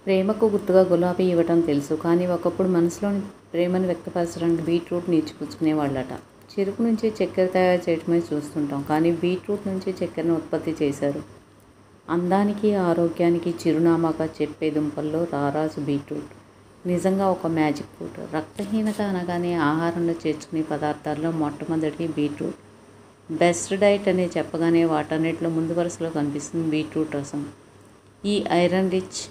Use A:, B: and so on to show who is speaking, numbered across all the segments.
A: ప్రేమకు గుర్తుగా గులాబీ ఇవ్వటం తెలుసు. కానీ ఒకప్పుడు మనసులోని ప్రేమను వ్యక్తపరచడానికి బీట్రూట్‌ని ఇచ్చిపుచ్చుకునేవాళ్ళట. చెరుకు నుంచి చక్కెర తయారు చేయటమే చూస్తుంటాం. కానీ బీట్రూట్ నుంచి చక్కెరను ఉత్పత్తి చేశారు. అందానికి, ఆరోగ్యానికి చిరునామాగా చెప్పే దుంపల్లో రారాజు బీట్రూట్. నిజంగా ఒక మ్యాజిక్ ఫ్రూట్. రక్తహీనత అనగానే ఆహారంలో చేర్చుకునే పదార్థాల్లో మొట్టమొదటిది బీట్రూట్. బెస్ట్ డైట్ అని చెప్పగానే వాటన్నిటిలో ముందు వరుసలో కనిపిస్తుంది బీట్రూట్ రసం. ఈ ఐరన్ రిచ్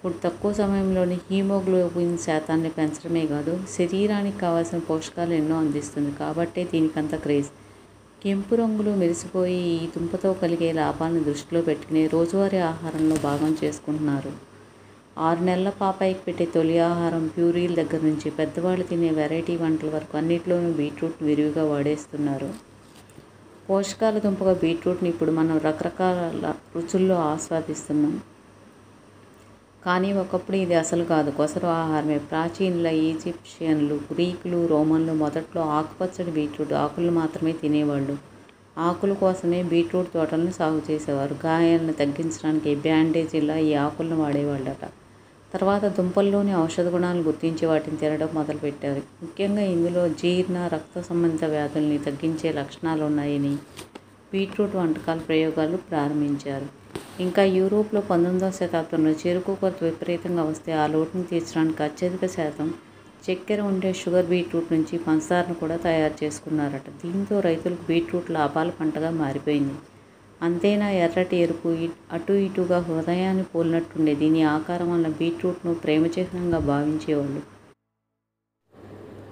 A: ఫుడ్ తక్కువ సమయంలోనే హీమోగ్లోబిన్ శాతాన్ని పెంచడమే కాదు, శరీరానికి కావాల్సిన పోషకాలు ఎన్నో అందిస్తుంది. కాబట్టే దీనికంత క్రేజ్. కెంపు రంగులో మెరిసిపోయి ఈ దుంపతో కలిగే లాభాలను దృష్టిలో పెట్టుకుని రోజువారీ ఆహారంలో భాగం చేసుకుంటున్నారు. 6 నెలల పాపాయికి పెట్టే తొలి ఆహారం ప్యూరీల దగ్గర నుంచి పెద్దవాళ్ళు తినే వెరైటీ వంటల వరకు అన్నిట్లోనూ బీట్రూట్ విరివిగా వాడేస్తున్నారు. పోషకాల దుంపగా బీట్రూట్ని ఇప్పుడు మనం రకరకాల రుచుల్లో ఆస్వాదిస్తున్నాం. కానీ ఒకప్పుడు ఇది అసలు కాదు, కొసరు ఆహారమే. ప్రాచీనుల ఈజిప్షియన్లు, గ్రీకులు, రోమన్లు మొదట్లో ఆకుపచ్చడి బీట్రూట్ ఆకులను మాత్రమే తినేవాళ్ళు. ఆకుల కోసమే బీట్రూట్ తోటలను సాగు చేసేవారు. గాయాలను తగ్గించడానికి బ్యాండేజీలా ఈ ఆకులను వాడేవాళ్ళట. తర్వాత దుంపల్లోని ఔషధ గుణాలను గుర్తించి వాటిని తినడం మొదలుపెట్టారు. ముఖ్యంగా ఇందులో జీర్ణ, రక్త సంబంధిత వ్యాధుల్ని తగ్గించే లక్షణాలు ఉన్నాయని బీట్రూట్ వంటకాల ప్రయోగాలు ప్రారంభించారు. ఇంకా యూరోప్లో 19వ శతాబ్దంలో చెరుకు కొరత విపరీతంగా వస్తే ఆ లోటును తీర్చడానికి అత్యధిక శాతం చక్కెర ఉండే షుగర్ బీట్రూట్ నుంచి పంచదారను కూడా తయారు చేసుకున్నారట. దీంతో రైతులకు బీట్రూట్ లాభాల పంటగా మారిపోయింది. అంతేనా, ఎర్రటి, ఎరుపు అటు ఇటుగా హృదయాన్ని పోలినట్టుండే దీని ఆకారం వల్ల బీట్రూట్ను ప్రేమ చిహ్నంగా భావించేవాళ్ళు.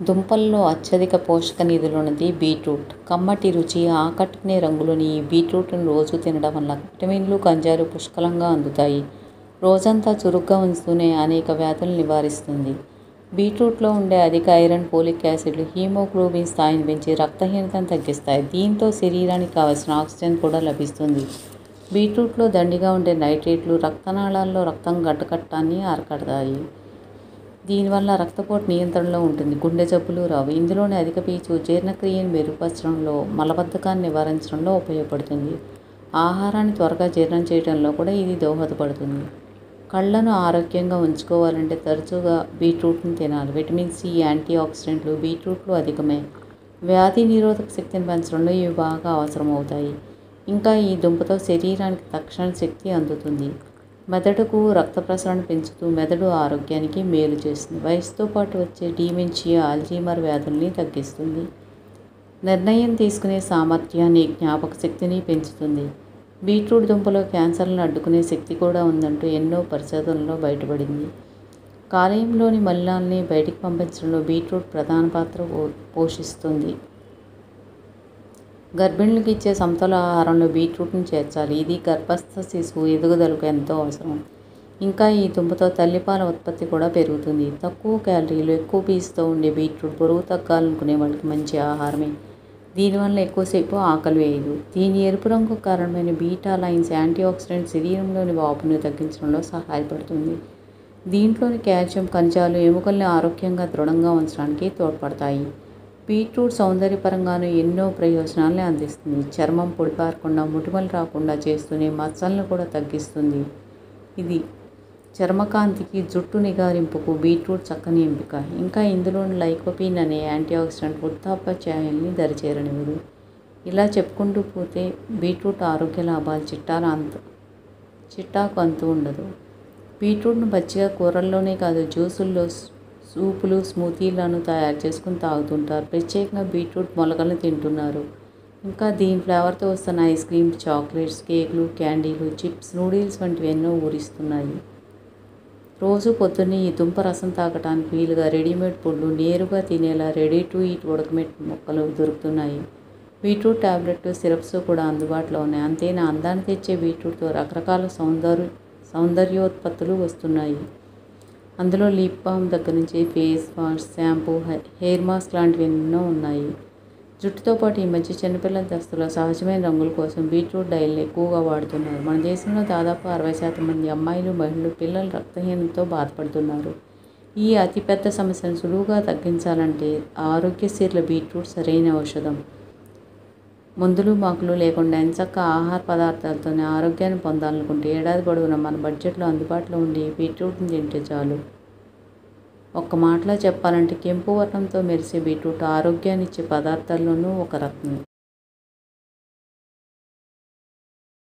A: దుంపల్లో అత్యధిక పోషక నిధులున్నది బీట్రూట్. కమ్మటి రుచి, ఆకట్టుకునే రంగులోని ఈ బీట్రూట్ను రోజు తినడం వల్ల విటమిన్లు, ఖనిజాలు పుష్కలంగా అందుతాయి. రోజంతా చురుగ్గా ఉంచుతూనే అనేక వ్యాధులను నివారిస్తుంది. బీట్రూట్లో ఉండే అధిక ఐరన్, ఫోలిక్ యాసిడ్లు హీమోగ్లోబిన్ స్థాయిని పెంచి రక్తహీనతను తగ్గిస్తాయి. దీంతో శరీరానికి కావలసిన ఆక్సిజన్ కూడా లభిస్తుంది. బీట్రూట్లో దండిగా ఉండే నైట్రేట్లు రక్తనాళాల్లో రక్తం గడ్డకట్టాన్ని అరికడతాయి. దీనివల్ల రక్తపోటు నియంత్రణలో ఉంటుంది, గుండె జబ్బులు రావు. ఇందులోని అధిక పీచు జీర్ణక్రియను మెరుగుపరచడంలో, మలబద్ధకాన్ని నివారించడంలో ఉపయోగపడుతుంది. ఆహారాన్ని త్వరగా జీర్ణం చేయడంలో కూడా ఇది దోహదపడుతుంది. కళ్ళను ఆరోగ్యంగా ఉంచుకోవాలంటే తరచుగా బీట్రూట్ని తినాలి. విటమిన్ సి, యాంటీ ఆక్సిడెంట్లు బీట్రూట్లో అధికమే. వ్యాధి నిరోధక శక్తిని పెంచడంలో ఇవి బాగా అవసరమవుతాయి. ఇంకా ఈ దుంపతో శరీరానికి తక్షణ శక్తి అందుతుంది. మెదడుకు రక్త ప్రసరణ పెంచుతూ మెదడు ఆరోగ్యానికి మేలు చేస్తుంది. వయసుతో పాటు వచ్చే డీమెన్షియా, అల్జీమర్ వ్యాధుల్ని తగ్గిస్తుంది. నిర్ణయం తీసుకునే సామర్థ్యాన్ని, జ్ఞాపక శక్తిని పెంచుతుంది. బీట్రూట్ దుంపలో క్యాన్సర్లను అడ్డుకునే శక్తి కూడా ఉందంటూ ఎన్నో పరిశోధనల్లో బయటపడింది. కాలేయంలోని మలినాల్ని బయటికి పంపించడంలో బీట్రూట్ ప్రధాన పాత్ర పోషిస్తుంది. గర్భిణులకు ఇచ్చే సమతుల ఆహారంలో బీట్రూట్ని చేర్చాలి. ఇది గర్భస్థ శిశువు ఎదుగుదలకు ఎంతో అవసరం. ఇంకా ఈ దుంపతో తల్లిపాల ఉత్పత్తి కూడా పెరుగుతుంది. తక్కువ క్యాలరీలు, ఎక్కువ పీచుతో ఉండే బీట్రూట్ బరువు తగ్గాలనుకునే వాళ్ళకి మంచి ఆహారమే. దీనివల్ల ఎక్కువసేపు ఆకలి వేయదు. దీని ఎరుపు రంగు కారణమైన బీటా లైన్స్ యాంటీ ఆక్సిడెంట్ శరీరంలోని వాపును తగ్గించడంలో సహాయపడుతుంది. దీంట్లోని కాల్షియం, ఖనిజాలు ఎముకల్ని ఆరోగ్యంగా దృఢంగా ఉంచడానికి తోడ్పడతాయి. బీట్రూట్ సౌందర్యపరంగానూ ఎన్నో ప్రయోజనాల్ని అందిస్తుంది. చర్మం పొడిపారకుండా, మొటిమలు రాకుండా చేస్తూనే మచ్చలను కూడా తగ్గిస్తుంది. ఇది చర్మకాంతికి, జుట్టు నిగారింపుకు బీట్రూట్ చక్కని ఎంపిక. ఇంకా ఇందులోని లైకోపీన్ అనే యాంటీ ఆక్సిడెంట్ వృద్ధాప్యఛాయల్ని దరిచేరనివ్వదు. ఇలా చెప్పుకుంటూ పోతే బీట్రూట్ ఆరోగ్య లాభాలు చిట్టాకు అంతు ఉండదు. బీట్రూట్ను పచ్చిగా కూరల్లోనే కాదు, జ్యూసుల్లో, సూపులు, స్మూతీలను తయారు చేసుకుని తాగుతుంటారు. ప్రత్యేకంగా బీట్రూట్ మొలకలను తింటున్నారు. ఇంకా దీని ఫ్లేవర్తో వస్తున్న ఐస్ క్రీమ్, చాక్లెట్స్, కేకులు, క్యాండీలు, చిప్స్, నూడిల్స్ వంటివి ఎన్నో ఊరిస్తున్నాయి. రోజు పొద్దున్నే ఈ దుంప రసం తాగటానికి వీలుగా రెడీమేడ్ పొడులు, నేరుగా తినేలా రెడీ టు ఈట్ ఉడకమెట్టిన ముక్కలు దొరుకుతున్నాయి. బీట్రూట్ టాబ్లెట్లు, సిరప్స్ కూడా అందుబాటులో ఉన్నాయి. అంతేనా, అందాన్ని తెచ్చే బీట్రూట్తో రకరకాల సౌందర్యోత్పత్తులు వస్తున్నాయి. అందులో లిప్ బామ్ దగ్గర నుంచి face wash, shampoo, hair mask లాంటివి ఎన్నో ఉన్నాయి. జుట్టుతో పాటు ఈ మధ్య చిన్నపిల్లల దస్తులో సహజమైన రంగుల కోసం బీట్రూట్ డైల్ని ఎక్కువగా వాడుతున్నారు. మన దేశంలో దాదాపు 60% మంది అమ్మాయిలు, మహిళలు, పిల్లలు రక్తహీనతతో బాధపడుతున్నారు. ఈ అతిపెద్ద సమస్యను సులువుగా తగ్గించాలంటే ఆరోగ్యశ్రీల బీట్రూట్ సరైన ఔషధం. మందులు మాకులు లేకుండా ఎంచక్క ఆహార పదార్థాలతోనే ఆరోగ్యాన్ని పొందాలనుకుంటే ఏడాది పొడవునా మన బడ్జెట్లో అందుబాటులో ఉండే బీట్రూట్ని తింటే చాలు. ఒక్క మాటలో చెప్పాలంటే కెంపు వర్ణంతో మెరిసే బీట్రూట్ ఆరోగ్యాన్ని ఇచ్చే పదార్థాల్లోనూ ఒక రత్నం.